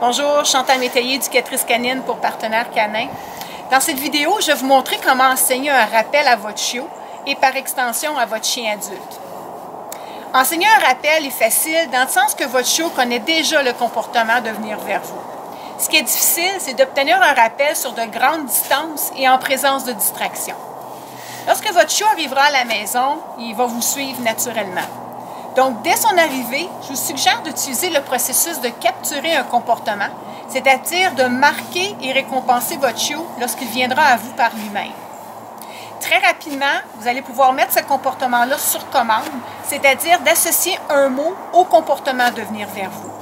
Bonjour, Chantal Métayer, éducatrice canine pour Partenaires Canins. Dans cette vidéo, je vais vous montrer comment enseigner un rappel à votre chiot et par extension à votre chien adulte. Enseigner un rappel est facile dans le sens que votre chiot connaît déjà le comportement de venir vers vous. Ce qui est difficile, c'est d'obtenir un rappel sur de grandes distances et en présence de distractions. Lorsque votre chiot arrivera à la maison, il va vous suivre naturellement. Donc, dès son arrivée, je vous suggère d'utiliser le processus de capturer un comportement, c'est-à-dire de marquer et récompenser votre chiot lorsqu'il viendra à vous par lui-même. Très rapidement, vous allez pouvoir mettre ce comportement-là sur commande, c'est-à-dire d'associer un mot au comportement de venir vers vous.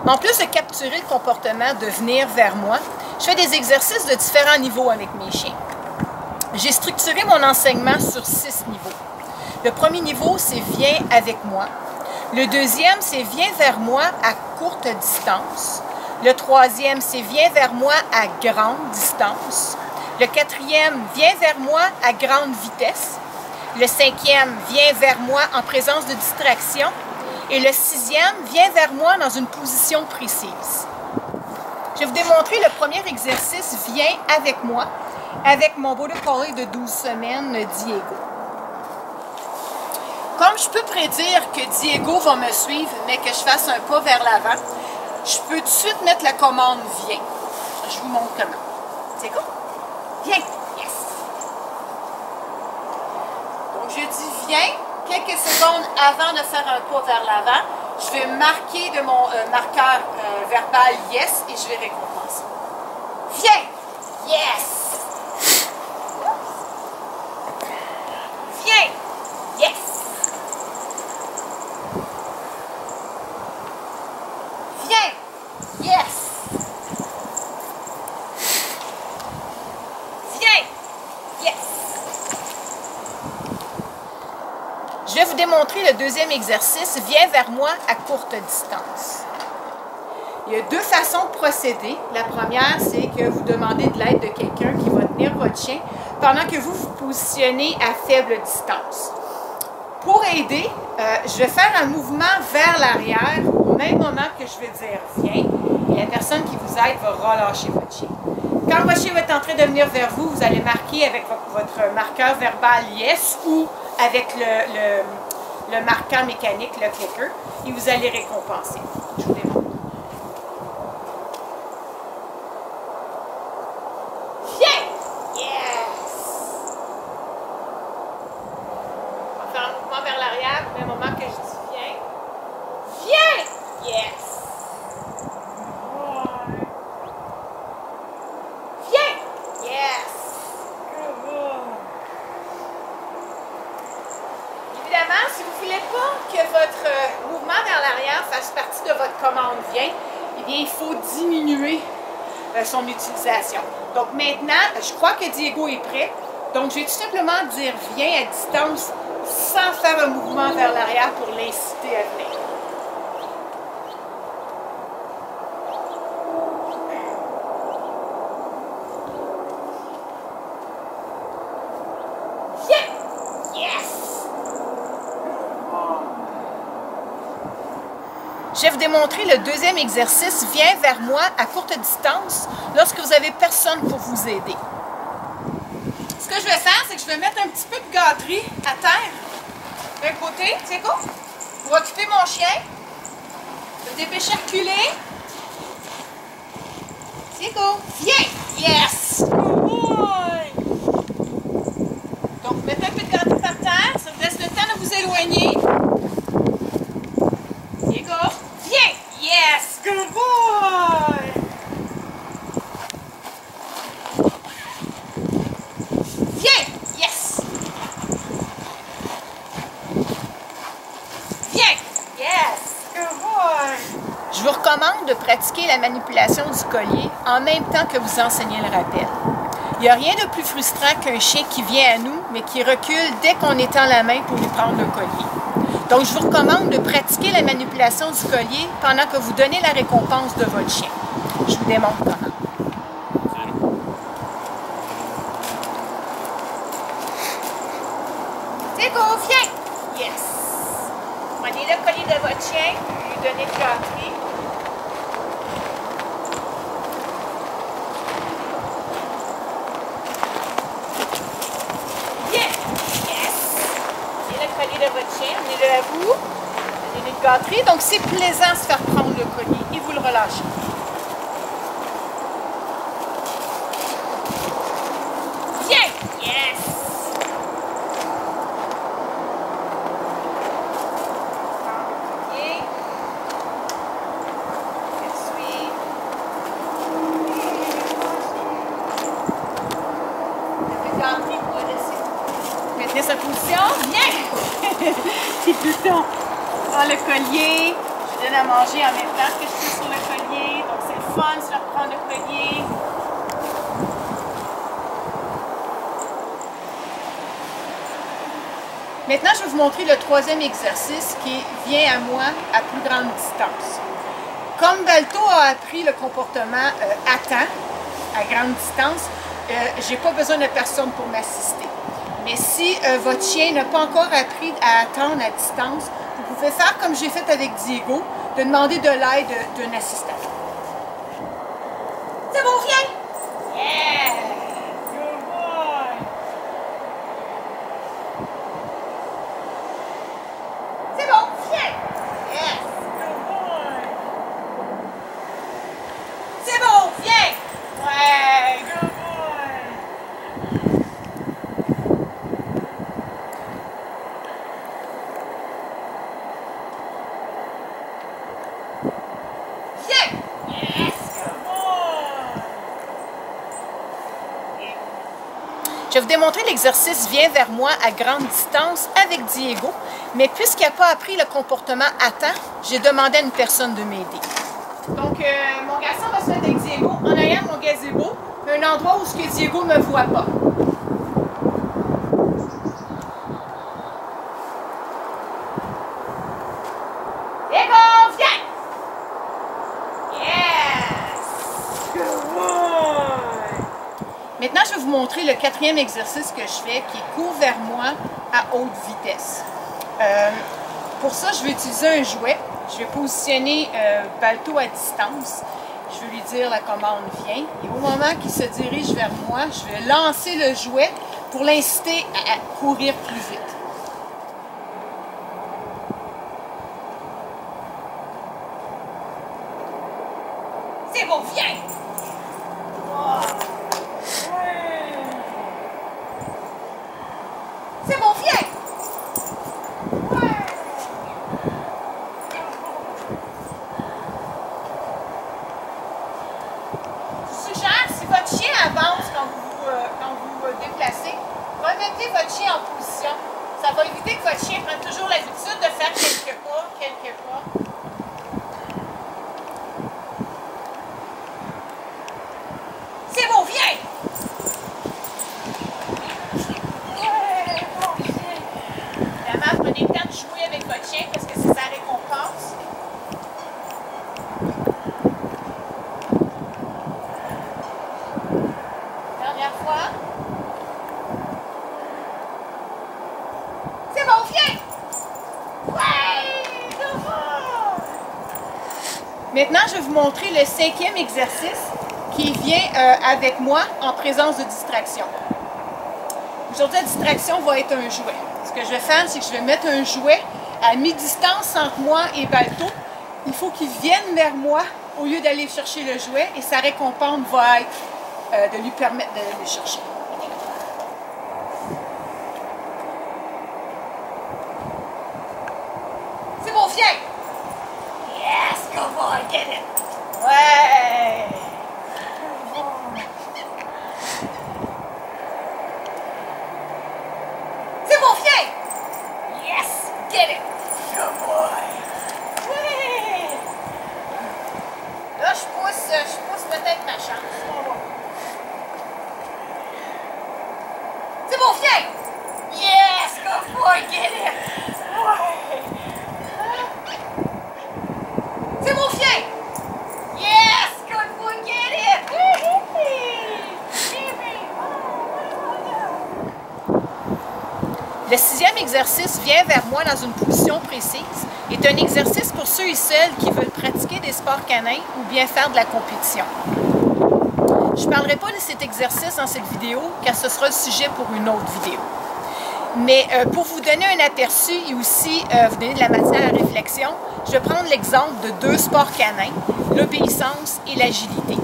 En plus de capturer le comportement de venir vers moi, je fais des exercices de différents niveaux avec mes chiens. J'ai structuré mon enseignement sur 6 niveaux. Le premier niveau, c'est « Viens avec moi ». Le deuxième, c'est « Viens vers moi à courte distance ». Le troisième, c'est « Viens vers moi à grande distance ». Le quatrième, « Viens vers moi à grande vitesse ». Le cinquième, « Viens vers moi en présence de distraction ». Et le sixième, « Viens vers moi dans une position précise ». Je vais vous démontrer le premier exercice « Viens avec moi » avec mon Border Collie de 12 semaines, Diego. Comme je peux prédire que Diego va me suivre, mais que je fasse un pas vers l'avant, je peux tout de suite mettre la commande « Viens ». Je vous montre comment. Diego, viens. Yes. Donc, je dis « Viens ». Quelques secondes avant de faire un pas vers l'avant, je vais marquer de mon marqueur verbal « Yes » et je vais récompenser. Viens. Yes. Viens. Yes. Viens. Yes. Viens. Yes. Je vais vous démontrer le deuxième exercice, « Viens vers moi à courte distance ». Il y a 2 façons de procéder. La première, c'est que vous demandez de l'aide de quelqu'un qui va tenir votre chien pendant que vous vous positionnez à faible distance. Pour aider, je vais faire un mouvement vers l'arrière au même moment que je vais dire « Viens » et la personne qui vous aide va relâcher votre chien. Quand votre chien va être en train de venir vers vous, vous allez marquer avec votre marqueur verbal « Yes » ou avec le marqueur mécanique, le clicker, et vous allez récompenser. Je vous démontre. Viens! Yes! On va faire un mouvement vers l'arrière au même moment que je dis viens. Viens! Yes! Viens! Yes! Évidemment, si vous ne voulez pas que votre mouvement vers l'arrière fasse partie de votre commande « Viens », eh bien, il faut diminuer son utilisation. Donc maintenant, je crois que Diego est prêt. Donc, je vais tout simplement dire « Viens » à distance sans faire un mouvement vers l'arrière pour l'inciter à venir. Je vais vous démontrer le deuxième exercice « Viens vers moi à courte distance » lorsque vous n'avez personne pour vous aider. Ce que je vais faire, c'est que je vais mettre un petit peu de gâterie à terre d'un côté, c'est quoi? Pour occuper mon chien. Je vais me dépêcher de reculer. C'est go. Viens! Yes! Donc, mettez un peu de gâterie par terre. Ça vous laisse le temps de vous éloigner. Yes! Good boy! Viens! Yes! Viens! Yes! Good boy! Je vous recommande de pratiquer la manipulation du collier en même temps que vous enseignez le rappel. Il n'y a rien de plus frustrant qu'un chien qui vient à nous, mais qui recule dès qu'on étend la main pour lui prendre le collier. Donc, je vous recommande de pratiquer la manipulation du collier pendant que vous donnez la récompense de votre chien. Je vous démontre comment. Diego, viens! Yes! Prenez le collier de votre chien, lui donnez le gâterie. à vous. Donnez une gâterie. Donc, c'est plaisant de se faire prendre le collier et vous le relâchez. Viens! Yes! Maintenez sa position. Viens! C'est tout le temps. Ah, le collier. Je donne à manger en même temps que je suis sur le collier. Donc, c'est le fun de se faire prendre le collier. Maintenant, je vais vous montrer le troisième exercice qui vient à moi à plus grande distance. Comme Balto a appris le comportement attend, à grande distance, je n'ai pas besoin de personne pour m'assister. Mais si votre chien n'a pas encore appris à attendre à distance, vous pouvez faire comme j'ai fait avec Diego, de demander de l'aide d'un assistant. C'est bon, viens! Yeah! Good boy! C'est bon, viens! Yes! Good boy! C'est bon, viens! Ouais! Good boy! Je vais vous démontrer l'exercice « Viens vers moi » à grande distance avec Diego, mais puisqu'il n'a pas appris le comportement « Attends », j'ai demandé à une personne de m'aider. Donc, mon garçon va se mettre avec Diego en ayant mon gazebo, un endroit où Diego ne me voit pas. Diego, viens! Yes! Good boy! Maintenant, je vais vous montrer le quatrième exercice que je fais, qui est court vers moi à haute vitesse. Pour ça, je vais utiliser un jouet. Je vais positionner Balto à distance. Je vais lui dire la commande « Viens ». Et au moment qu'il se dirige vers moi, je vais lancer le jouet pour l'inciter à courir plus vite. C'est bon, viens! Oh. C'est bon, viens! Ouais. Je suggère, si votre chien avance quand vous déplacez, remettez votre chien en position. Ça va éviter que votre chien prenne toujours l'habitude de faire quelques pas, quelques pas. C'est bon, viens! Prenez le temps de jouer avec votre chien parce que c'est sa récompense. Dernière fois. C'est bon, viens! Ouais! C'est bon! Maintenant, je vais vous montrer le cinquième exercice qui vient avec moi en présence de distraction. Aujourd'hui, la distraction va être un jouet. Ce que je vais faire, c'est que je vais mettre un jouet à mi-distance entre moi et Balto. Il faut qu'il vienne vers moi au lieu d'aller chercher le jouet et sa récompense va être de lui permettre d'aller le chercher. C'est bon, viens! Yes, come on, get it! Ouais! C'est bon, viens! Yes, get it! Good boy! Ouais! Là, je pousse peut-être ma chance. C'est bon, viens! Yes, good boy, get it! Ouais! C'est bon, viens! Yes, good boy, get it! Le sixième exercice, Viens vers moi dans une position précise, est un exercice pour ceux et celles qui veulent pratiquer des sports canins ou bien faire de la compétition. Je ne parlerai pas de cet exercice dans cette vidéo car ce sera le sujet pour une autre vidéo. Mais pour vous donner un aperçu et aussi vous donner de la matière à réflexion, je vais prendre l'exemple de deux sports canins, l'obéissance et l'agilité.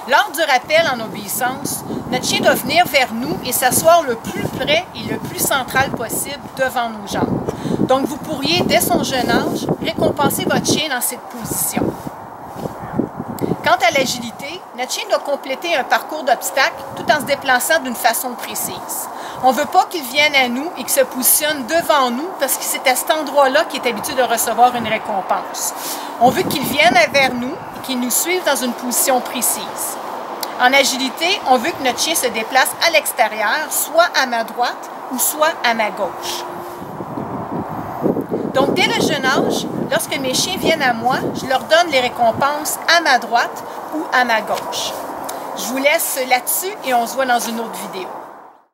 Lors du rappel en obéissance, notre chien doit venir vers nous et s'asseoir le plus près et le plus central possible devant nos jambes. Donc vous pourriez, dès son jeune âge, récompenser votre chien dans cette position. Quant à l'agilité, notre chien doit compléter un parcours d'obstacles tout en se déplaçant d'une façon précise. On ne veut pas qu'il vienne à nous et qu'il se positionne devant nous parce que c'est à cet endroit-là qu'il est habitué de recevoir une récompense. On veut qu'il vienne vers nous et qu'il nous suive dans une position précise. En agilité, on veut que notre chien se déplace à l'extérieur, soit à ma droite ou soit à ma gauche. Donc, dès le jeune âge, lorsque mes chiens viennent à moi, je leur donne les récompenses à ma droite ou à ma gauche. Je vous laisse là-dessus et on se voit dans une autre vidéo.